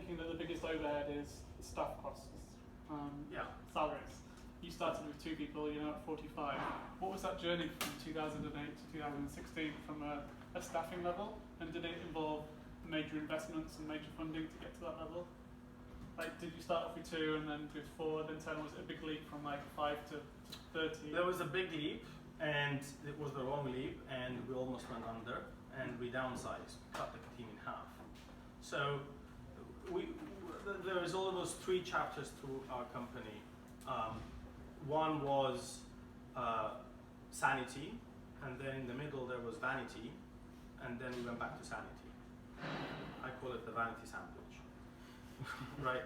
thinking that the biggest overhead is staff costs, salaries. You started with 2 people, you're now at 45. What was that journey from 2008 to 2016 from a staffing level? And did it involve major investments and major funding to get to that level? Like, did you start off with 2 and then with 4, then 10? Was it a big leap from like 5 to 30? There was a big leap, and it was the wrong leap, and we almost went under, and we downsized, cut the team in half. So there is almost 3 chapters to our company. One was Sanity, and then in the middle there was Vanity, and then we went back to Sanity. I call it the Vanity sandwich, right?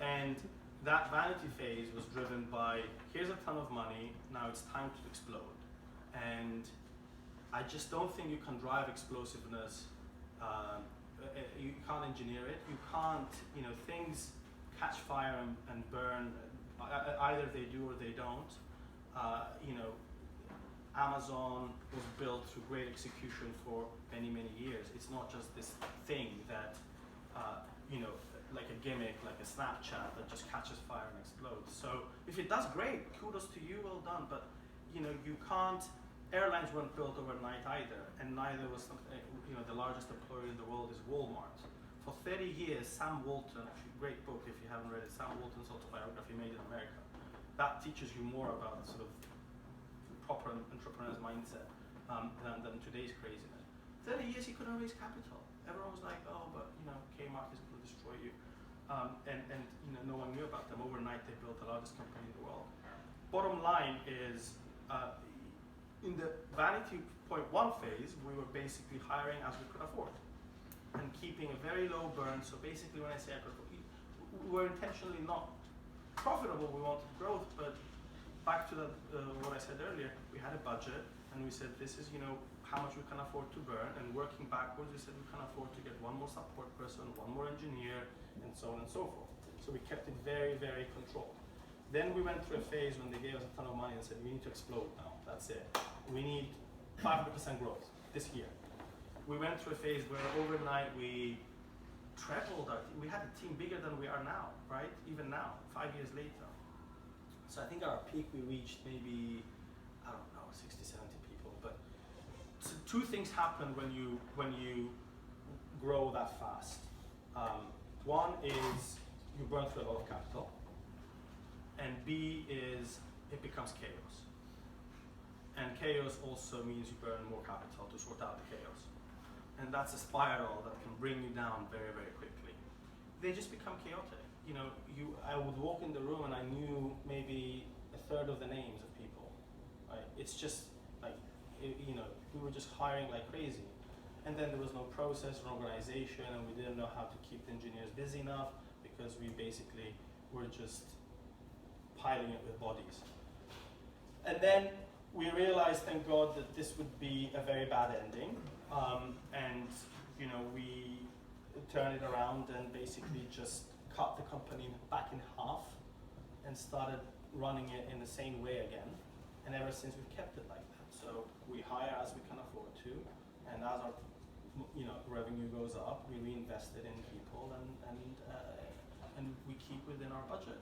And that Vanity phase was driven by, here's a ton of money, now it's time to explode. And I just don't think you can drive explosiveness. You can't engineer it. You can't, things catch fire and burn. Either they do or they don't. Amazon was built through great execution for many, many years. It's not just this thing that, like a gimmick, like a Snapchat that just catches fire and explodes. So if it does, great, kudos to you, well done. But you can't. Airlines weren't built overnight either, and neither was the largest employer in the world is Walmart. For 30 years, Sam Walton, actually a great book if you haven't read it, Sam Walton's autobiography, Made in America. That teaches you more about sort of proper entrepreneur's mindset than today's craziness. 30 years he couldn't raise capital. Everyone was like, oh, but Kmart is going to destroy you. And no one knew about them. Overnight they built the largest company in the world. Bottom line is, in the Vanity point 1 phase, we were basically hiring as we could afford and keeping a very low burn. So basically when I say we were intentionally not profitable, we wanted growth, but back to what I said earlier, we had a budget and we said this is how much we can afford to burn, and working backwards we said we can afford to get 1 more support person, 1 more engineer, and so on and so forth. So we kept it very, very controlled. Then we went through a phase when they gave us a ton of money and said, we need to explode now, that's it. We need 500% growth this year. We went through a phase where overnight we trebled our team. We had a team bigger than we are now, right? Even now, 5 years later. So I think at our peak we reached maybe, 60, 70 people. But so 2 things happen when you grow that fast. One is you burn through a lot of capital. And B is it becomes chaos. And chaos also means you burn more capital to sort out the chaos. And that's a spiral that can bring you down very, very quickly. They just become chaotic. I would walk in the room and I knew maybe a third of the names of people. Right? It's just like, we were just hiring like crazy. And then there was no process or organization, and we didn't know how to keep the engineers busy enough because we basically were just piling it with bodies. And then we realized, thank God, that this would be a very bad ending. And we turned it around and basically just cut the company back in half and started running it in the same way again. And ever since we've kept it like that. So we hire as we can afford to, and as our revenue goes up, we reinvest it in people and we keep within our budget.